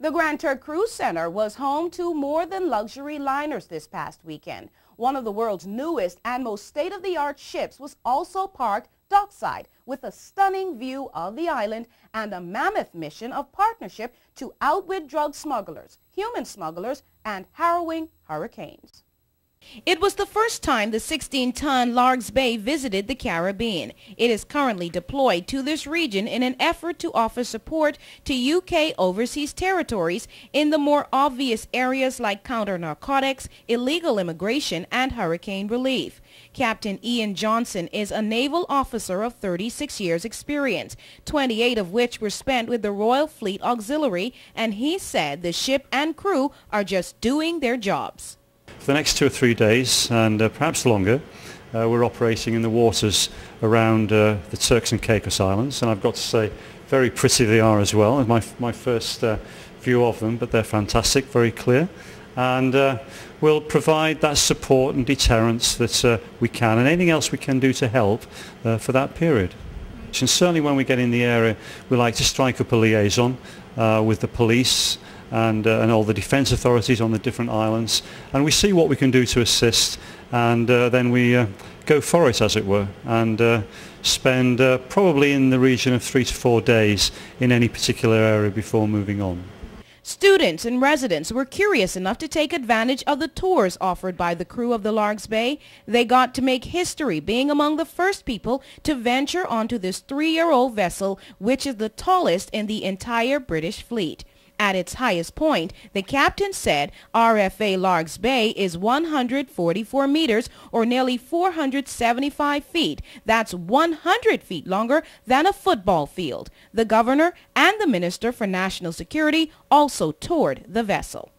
The Grand Turk Cruise Center was home to more than luxury liners this past weekend. One of the world's newest and most state-of-the-art ships was also parked dockside with a stunning view of the island and a mammoth mission of partnership to outwit drug smugglers, human smugglers, and harrowing hurricanes. It was the first time the 16-ton Larg's Bay visited the Caribbean. It is currently deployed to this region in an effort to offer support to UK overseas territories in the more obvious areas like counter-narcotics, illegal immigration, and hurricane relief. Captain Ian Johnson is a naval officer of 36 years' experience, 28 of which were spent with the Royal Fleet Auxiliary, and he said the ship and crew are just doing their jobs. For the next 2 or 3 days, and perhaps longer, we're operating in the waters around the Turks and Caicos Islands, and I've got to say, very pretty they are as well. My first view of them, but they're fantastic, very clear, and we'll provide that support and deterrence that we can, and anything else we can do to help for that period. And certainly when we get in the area, we like to strike up a liaison with the police and all the defence authorities on the different islands, and we see what we can do to assist, and then we go for it, as it were, and spend probably in the region of 3 to 4 days in any particular area before moving on. Students and residents were curious enough to take advantage of the tours offered by the crew of the Larg's Bay. They got to make history, being among the first people to venture onto this 3-year-old vessel, which is the tallest in the entire British fleet. At its highest point, the captain said RFA Larg's Bay is 144 meters or nearly 475 feet. That's 100 feet longer than a football field. The governor and the Minister for National Security also toured the vessel.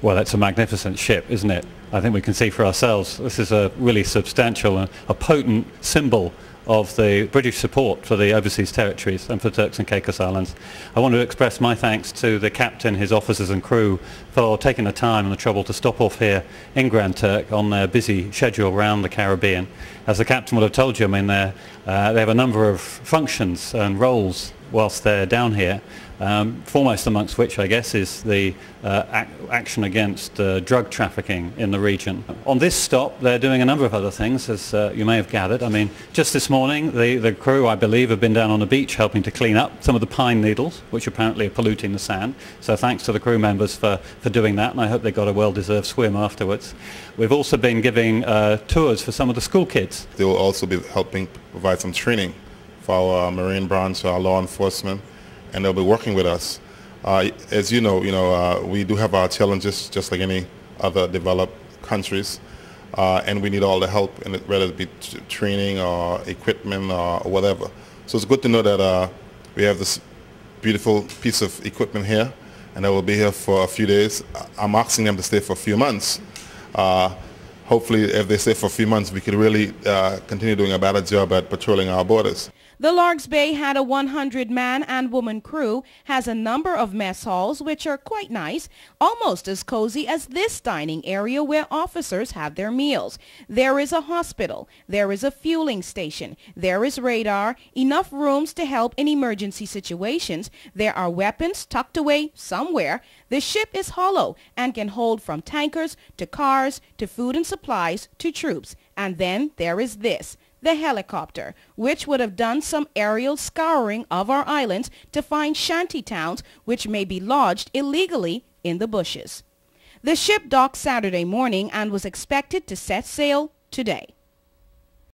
Well, it's a magnificent ship, isn't it? I think we can see for ourselves this is a really substantial and a potent symbol of the British support for the overseas territories and for Turks and Caicos Islands. I want to express my thanks to the captain, his officers and crew for taking the time and the trouble to stop off here in Grand Turk on their busy schedule around the Caribbean. As the captain would have told you, I mean, they have a number of functions and roles whilst they're down here, foremost amongst which, I guess, is the action against drug trafficking in the region. On this stop, they're doing a number of other things, as you may have gathered. I mean, just this morning, the crew, I believe, have been down on the beach helping to clean up some of the pine needles, which apparently are polluting the sand. So thanks to the crew members for doing that, and I hope they got a well-deserved swim afterwards. We've also been giving tours for some of the school kids. They will also be helping provide some training for our Marine branch, our law enforcement, and they'll be working with us. As you know, we do have our challenges just like any other developed countries, and we need all the help, in it, whether it be training or equipment or whatever. So it's good to know that we have this beautiful piece of equipment here, and they will be here for a few days. I'm asking them to stay for a few months. Hopefully, if they stay for a few months, we could really continue doing a better job at patrolling our borders. The Larg's Bay had a 100-man and woman crew, has a number of mess halls which are quite nice, almost as cozy as this dining area where officers have their meals. There is a hospital, there is a fueling station, there is radar, enough rooms to help in emergency situations, there are weapons tucked away somewhere. The ship is hollow and can hold from tankers to cars to food and supplies to troops. And then there is this, the helicopter, which would have done some aerial scouring of our islands to find shanty towns which may be lodged illegally in the bushes. The ship docked Saturday morning and was expected to set sail today.